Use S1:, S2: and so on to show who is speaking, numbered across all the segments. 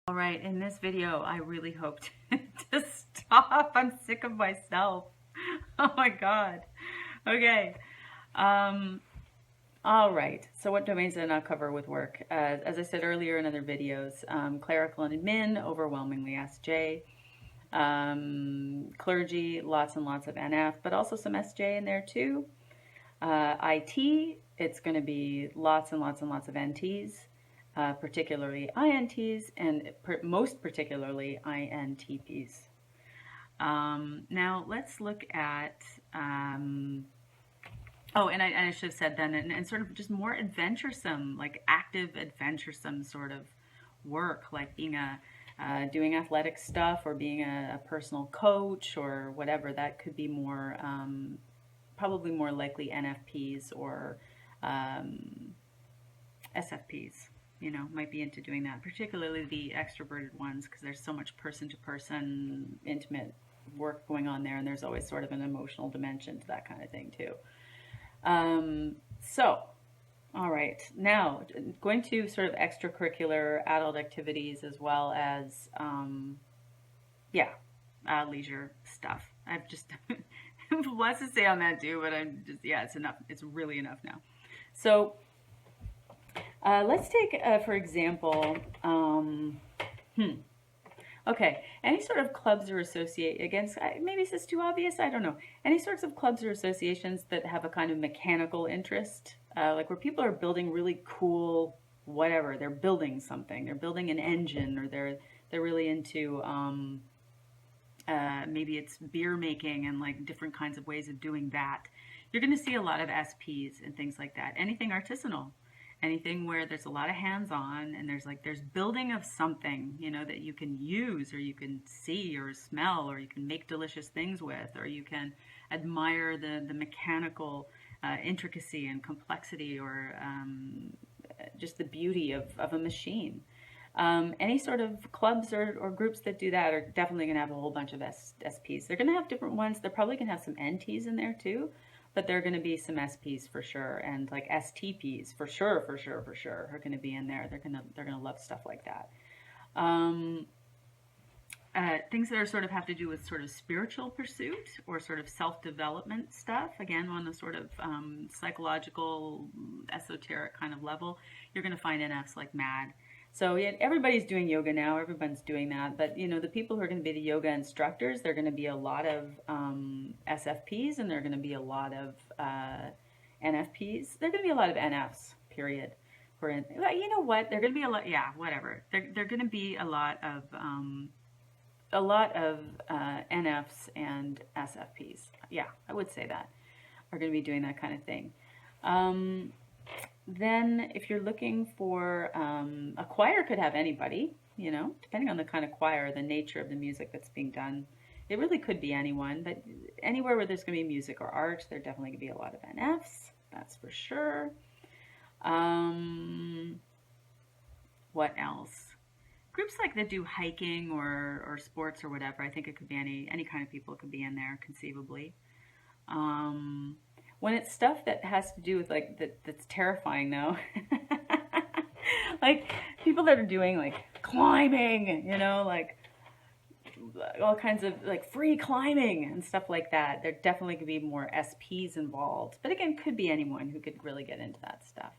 S1: All right, in this video, I really hope to stop. I'm sick of myself. Oh my God. Okay. All right. So what domains did I not cover with work? As I said earlier in other videos, clerical and admin, overwhelmingly SJ. Clergy, lots and lots of NF, but also some SJ in there too. IT, it's going to be lots and lots and lots of NTs. Particularly INTs and most particularly INTPs. Now let's look at, and I should have said then, and sort of just more adventuresome, like active adventuresome sort of work, like being doing athletic stuff or being a personal coach or whatever. That could be more, probably more likely NFPs or SFPs. Might be into doing that, particularly the extroverted ones, because there's so much person-to-person, intimate work going on there, and there's always sort of an emotional dimension to that kind of thing too. All right, now going to sort of extracurricular adult activities as well as, leisure stuff. I've just lots to say on that too, but I'm just, it's enough. It's really enough now. So, let's take, for example, okay, any sort of clubs or against, maybe this is too obvious, I don't know. Any sorts of clubs or associations that have a kind of mechanical interest, like where people are building really cool, whatever, they're building something, they're building an engine, or they're really into, maybe it's beer making and like different kinds of ways of doing that. You're going to see a lot of SPs and things like that. Anything artisanal. Anything where there's a lot of hands-on and there's building of something, that you can use or you can see or smell or you can make delicious things with, or you can admire the mechanical intricacy and complexity, or just the beauty of a machine. Any sort of clubs or groups that do that are definitely going to have a whole bunch of SPs. They're going to have different ones. They're probably going to have some NTs in there too. But there are going to be some SPs for sure, and like STPs for sure are going to be in there. They're going to love stuff like that. Things that are sort of have to do with sort of spiritual pursuit or sort of self-development stuff. Again, on the sort of psychological, esoteric kind of level, you're going to find NFs like mad. So everybody's doing yoga now. Everyone's doing that. But, the people who are going to be the yoga instructors, they're going to be a lot of SFPs, and they're going to be a lot of NFPs. They're going to be a lot of NFs, period. You know what? They're going to be a lot, whatever. They're going to be a lot of NFs and SFPs. Yeah, I would say that. Are going to be doing that kind of thing. Then if you're looking for, a choir could have anybody, depending on the kind of choir, the nature of the music that's being done. It really could be anyone, but anywhere where there's going to be music or art, there definitely going to be a lot of NFs, that's for sure. What else? Groups like that do hiking or sports or whatever, I think it could be any kind of people could be in there, conceivably. When it's stuff that has to do with that's terrifying though, like people that are doing like climbing, like all kinds of like free climbing and stuff like that, there definitely could be more SPs involved. But again, could be anyone who could really get into that stuff.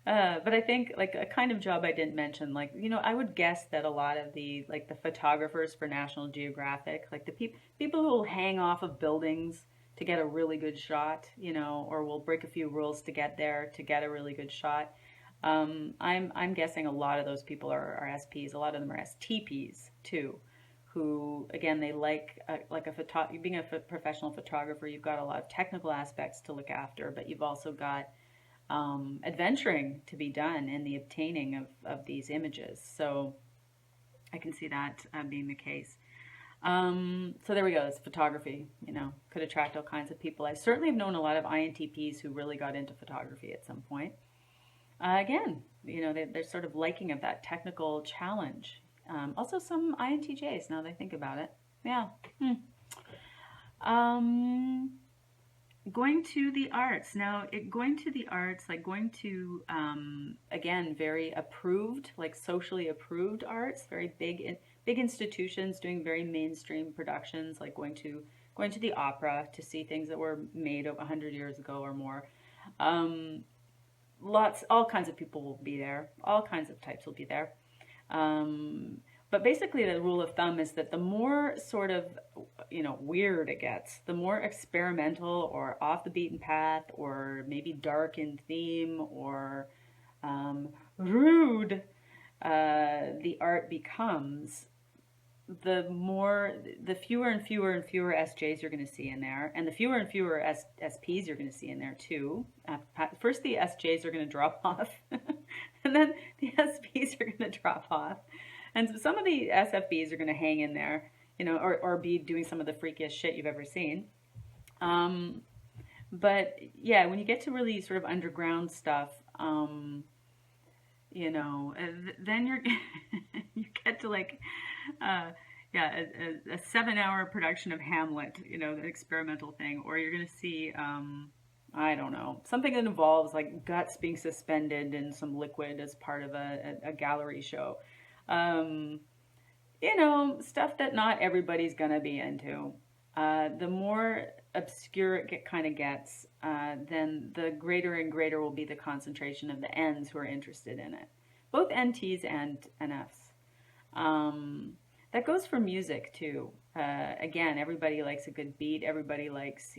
S1: But I think like a kind of job I didn't mention, like, I would guess that a lot of the photographers for National Geographic, like the people who will hang off of buildings to get a really good shot, or will break a few rules to get there to get a really good shot. I'm guessing a lot of those people are SPs. A lot of them are STPs too, who again, they being a professional photographer, you've got a lot of technical aspects to look after, but you've also got adventuring to be done in the obtaining of these images. So I can see that being the case. So there we go. It's photography, could attract all kinds of people. I certainly have known a lot of INTPs who really got into photography at some point. Again, they're sort of liking of that technical challenge. Also some INTJs, now that I think about it. Yeah. Going to the arts now, going to the arts, like going to again, very approved, like socially approved arts, very big institutions doing very mainstream productions, like going to the opera to see things that were made 100 years ago or more. Um, all kinds of people will be there. All kinds of types will be there. Um, but basically, the rule of thumb is that the more sort of, weird it gets, the more experimental or off the beaten path, or maybe dark in theme, or rude the art becomes, the fewer and fewer and fewer SJs you're going to see in there, and the fewer and fewer SPs you're going to see in there too. First, the SJs are going to drop off, and then the SPs are going to drop off, and some of the SFBs are going to hang in there, or be doing some of the freakiest shit you've ever seen. But yeah, when you get to really sort of underground stuff, then you get to like, yeah, a 7-hour production of Hamlet, an experimental thing, or you're gonna see, I don't know, something that involves like guts being suspended in some liquid as part of a gallery show. Stuff that not everybody's gonna be into. The more obscure it kind of gets, then the greater and greater will be the concentration of the N's who are interested in it, both NTs and NFs. That goes for music too. Again, everybody likes a good beat. Everybody likes,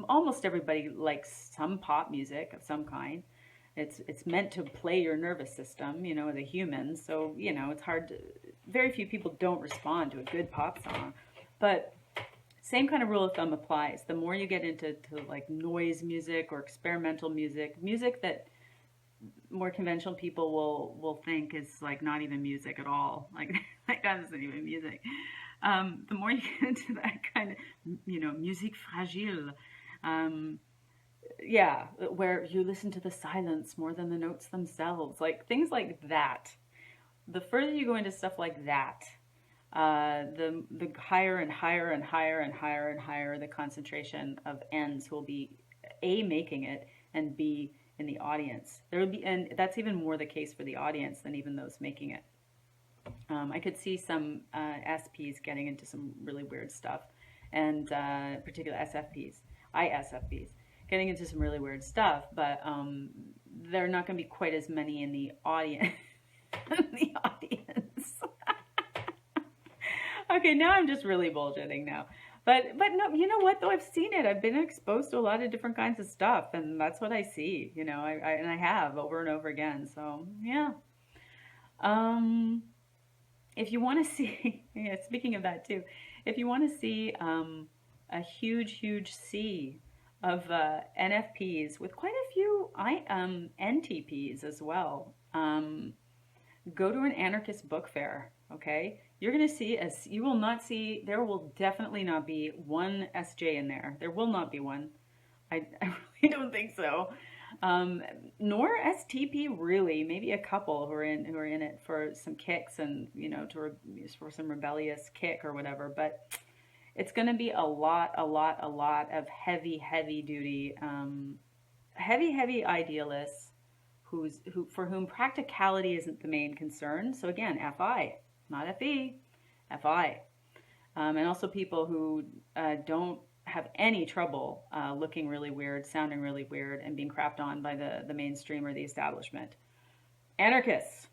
S1: almost everybody likes some pop music of some kind. It's meant to play your nervous system, as a human. So, it's hard to, very few people don't respond to a good pop song. But same kind of rule of thumb applies. The more you get into like noise music or experimental music that more conventional people will think is like not even music at all. Like that isn't even music. The more you get into that kind of, musique fragile, yeah, where you listen to the silence more than the notes themselves, like things like that. The further you go into stuff like that, the higher and higher and higher and higher and higher the concentration of N's who will be A, making it, and B, in the audience. There would be, and that's even more the case for the audience than even those making it. I could see some SPs getting into some really weird stuff, and particularly ISFPs getting into some really weird stuff, but they're not going to be quite as many in the audience. The audience. Okay, now I'm just really bullshitting now. But no, you know what though? I've seen it. I've been exposed to a lot of different kinds of stuff, and that's what I see. I have over and over again. So yeah. If you want to see, yeah, speaking of that too, if you want to see a huge sea of NFPs with quite a few NTPs as well, go to an anarchist book fair. Okay, you're going to see, you will not see, there will definitely not be one SJ in there. There will not be one. I really don't think so. Nor STP really. Maybe a couple who are in it for some kicks and for some rebellious kick or whatever. But it's going to be a lot of heavy duty, heavy idealists for whom practicality isn't the main concern. So again, FI. Not FE, FI. And also people who don't have any trouble looking really weird, sounding really weird, and being crapped on by the mainstream or the establishment. Anarchists.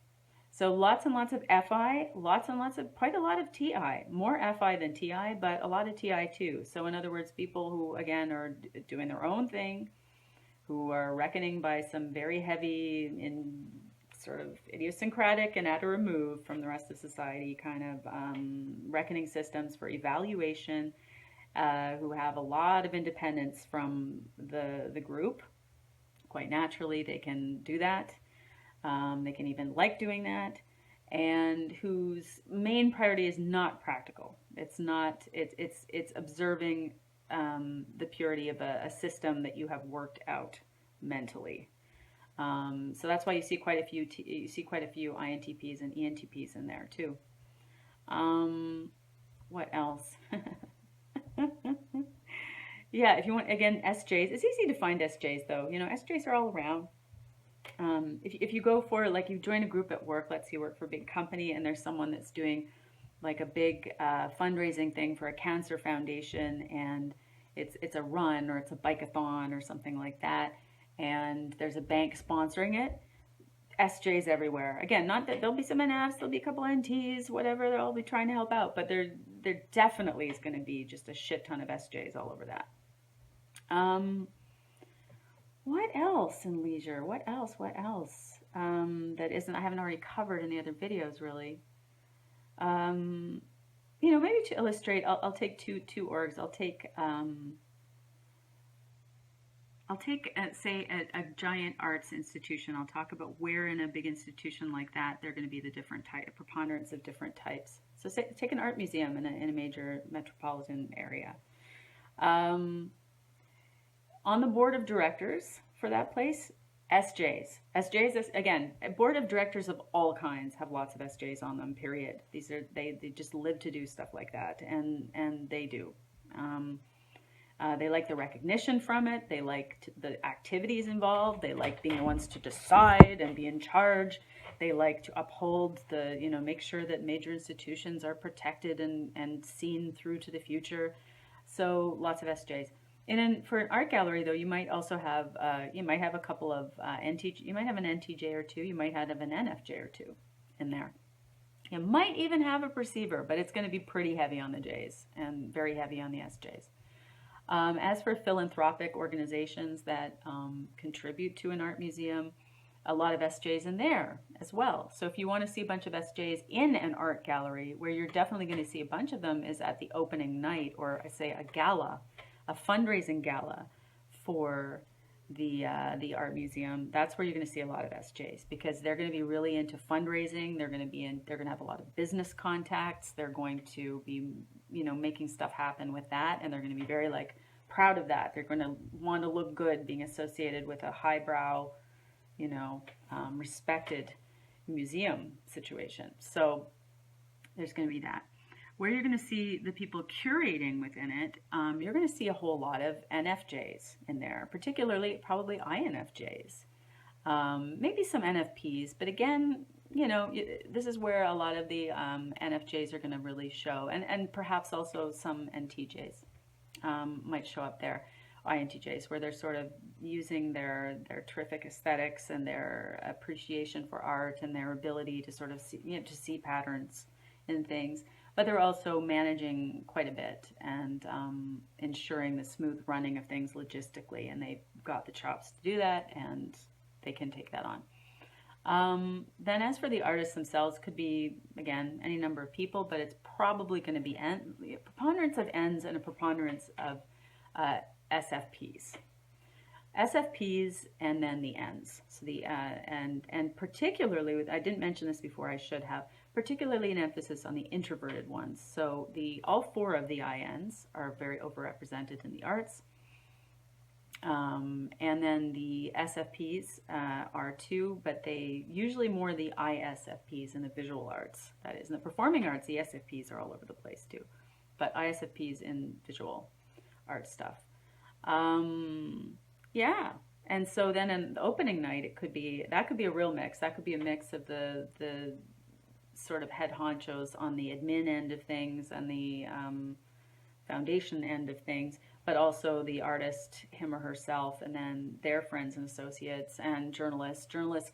S1: So lots and lots of FI, quite a lot of TI. More FI than TI, but a lot of TI too. So in other words, people who, again, are doing their own thing, who are reckoning by some very heavy in sort of idiosyncratic and at a remove from the rest of society kind of reckoning systems for evaluation, who have a lot of independence from the group. Quite naturally, they can do that. They can even like doing that, and whose main priority is not practical. It's observing the purity of a system that you have worked out mentally. So that's why you see quite a few INTPs and ENTPs in there too. What else? Yeah, if you want, again, SJs, it's easy to find SJs though. You know, SJs are all around. If you go for, like, you join a group at work, let's say you work for a big company and there's someone that's doing like a big fundraising thing for a cancer foundation, and it's a run or it's a bike-a-thon or something like that, and there's a bank sponsoring it. SJs everywhere. Again, not that there'll be some NFs, there'll be a couple NTs, whatever. They'll all be trying to help out, but there definitely is going to be just a shit ton of SJs all over that. What else in leisure? What else? What else? That isn't, I haven't already covered in the other videos really. You know, maybe to illustrate, I'll take two orgs. I'll take say a giant arts institution. I'll talk about where in a big institution like that there are going to be the different type, preponderance of different types. So take an art museum in a major metropolitan area. On the board of directors for that place, SJs. SJs, again, a board of directors of all kinds have lots of SJs on them, period. These are, they just live to do stuff like that, and they do. They like the recognition from it. They like the activities involved. They like being the ones to decide and be in charge. They like to uphold the, you know, make sure that major institutions are protected and seen through to the future. So lots of SJs. For an art gallery, though, you might also have, a couple of you might have an NTJ or two. You might have an NFJ or two in there. You might even have a perceiver, but it's going to be pretty heavy on the Js and very heavy on the SJs. As for philanthropic organizations that contribute to an art museum, a lot of SJs in there as well. So if you want to see a bunch of SJs in an art gallery, where you're definitely going to see a bunch of them is at the opening night, or I say a gala, a fundraising gala for the art museum. That's where you're going to see a lot of SJs, because they're going to be really into fundraising. They're going to have a lot of business contacts. They're going to be, you know, making stuff happen with that, and they're going to be very like proud of that. They're going to want to look good being associated with a highbrow, you know, respected museum situation. So there's going to be that. Where you're going to see the people curating within it, you're going to see a whole lot of NFJs in there, particularly probably INFJs, maybe some NFPs, but again, you know, this is where a lot of the NFJs are going to really show, and perhaps also some NTJs might show up there, INTJs, where they're sort of using their terrific aesthetics and their appreciation for art and their ability to sort of see, you know, to see patterns in things. But they're also managing quite a bit and ensuring the smooth running of things logistically, and they've got the chops to do that, and they can take that on. Then as for the artists themselves, could be, again, any number of people, but it's probably going to be a preponderance of Ns and a preponderance of SFPs. SFPs and then the Ns. So the and particularly, I didn't mention this before, I should have, particularly an emphasis on the introverted ones. So all four of the INs are very overrepresented in the arts. And then the SFPs are too, but they usually more the ISFPs in the visual arts. That is, in the performing arts, the SFPs are all over the place too, but ISFPs in visual art stuff. Yeah. And so then in the opening night, that could be a real mix. That could be a mix of the sort of head honchos on the admin end of things and the foundation end of things, but also the artist, him or herself, and then their friends and associates, and journalists. Journalists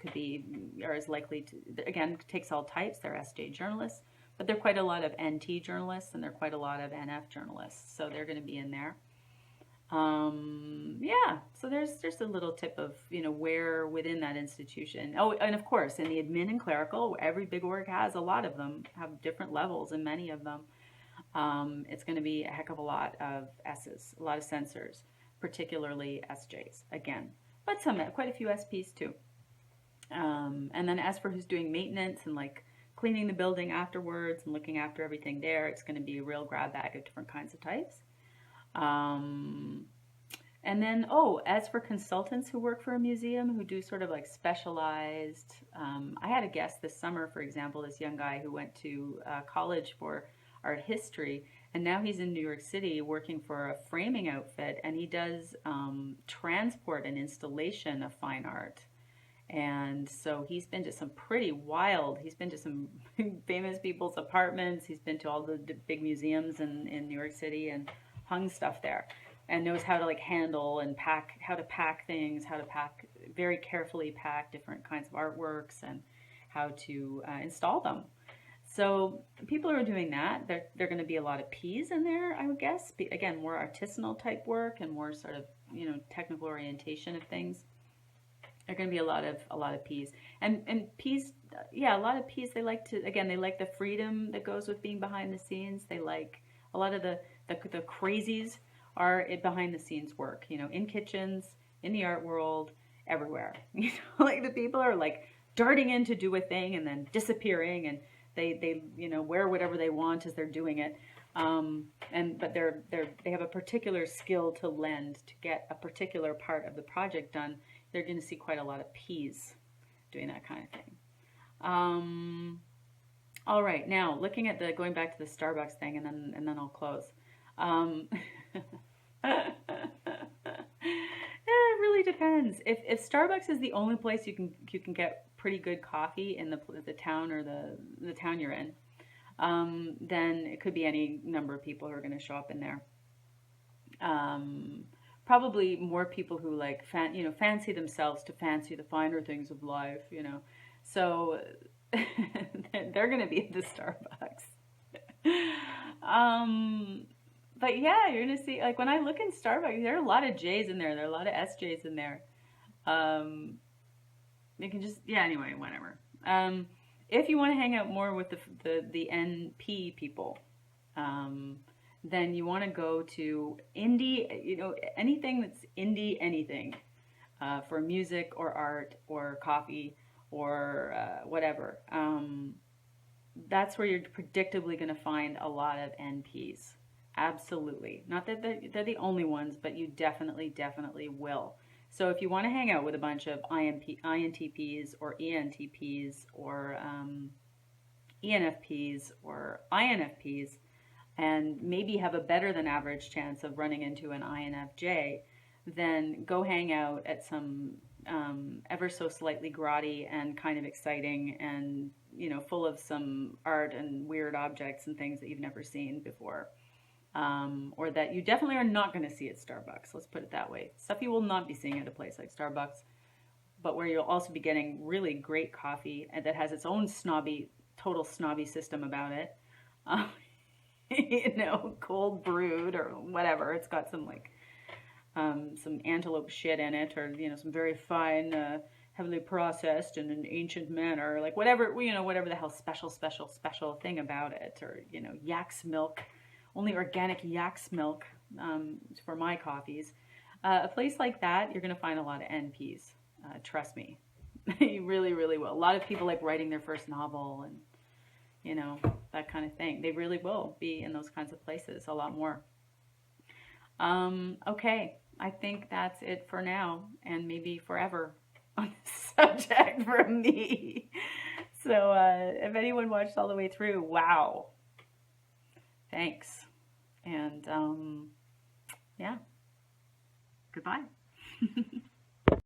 S1: are as likely to, again, takes all types. They're SJ journalists, but there are quite a lot of NT journalists, and there are quite a lot of NF journalists, so they're going to be in there. Yeah, so there's just a little tip of, you know, where within that institution. Oh, and of course, in the admin and clerical, every big org has, a lot of them have different levels, and many of them, it's going to be a heck of a lot of S's, a lot of censors, particularly SJs, again, but quite a few SPs too. And then as for who's doing maintenance and like cleaning the building afterwards and looking after everything there, it's going to be a real grab bag of different kinds of types. And then, as for consultants who work for a museum, who do sort of like specialized, I had a guest this summer, for example, this young guy who went to college for art history, And now he's in New York City working for a framing outfit, and he does transport and installation of fine art. And so he's been to some pretty wild, he's been to some famous people's apartments. He's been to all the big museums in New York City and hung stuff there, and knows how to like handle and pack, how to pack things, how to pack, very carefully pack different kinds of artworks and how to install them. So people are doing that. There are going to be a lot of P's in there, I would guess. Again, more artisanal type work and more sort of, you know, technical orientation of things. There are going to be a lot of P's, and P's, yeah, a lot of P's. They like to, again, they like the freedom that goes with being behind the scenes. They like a lot of the crazies are behind the scenes work, you know, in kitchens, in the art world, everywhere. You know, like the people are like darting in to do a thing and then disappearing, and they you know, wear whatever they want as they're doing it. But they have a particular skill to lend to get a particular part of the project done. They're going to see quite a lot of P's doing that kind of thing. All right, now looking at going back to the Starbucks thing, and then I'll close. It really depends. If Starbucks is the only place you can get pretty good coffee in the town or the town you're in, then it could be any number of people who are going to show up in there. Probably more people who like fancy themselves to fancy the finer things of life, you know. So they're going to be at the Starbucks. But yeah, you're going to see, like when I look in Starbucks, there are a lot of J's in there. There are a lot of SJ's in there. You can just, yeah, anyway, whatever. If you want to hang out more with the NP people, then you want to go to indie, you know, anything that's indie anything, for music or art or coffee or whatever. That's where you're predictably going to find a lot of NPs. Absolutely. Not that they're the only ones, but you definitely will. So if you want to hang out with a bunch of INTPs or ENTPs or ENFPs or INFPs, and maybe have a better than average chance of running into an INFJ, then go hang out at some ever so slightly grotty and kind of exciting and, you know, full of some art and weird objects and things that you've never seen before. Or that you definitely are not going to see at Starbucks. Let's put it that way. Stuff you will not be seeing at a place like Starbucks, but where you'll also be getting really great coffee and that has its own total snobby system about it. You know, cold brewed or whatever. It's got some like some antelope shit in it, or, you know, some very fine, heavily processed in an ancient manner, like whatever, you know, whatever the hell special thing about it, or, you know, yak's milk. Only organic yak's milk for my coffees. A place like that, you're going to find a lot of NPs. Trust me. You really will. A lot of people like writing their first novel and, you know, that kind of thing. They really will be in those kinds of places a lot more. Okay, I think that's it for now, and maybe forever on this subject from me. So if anyone watched all the way through, wow. Thanks. And yeah, goodbye.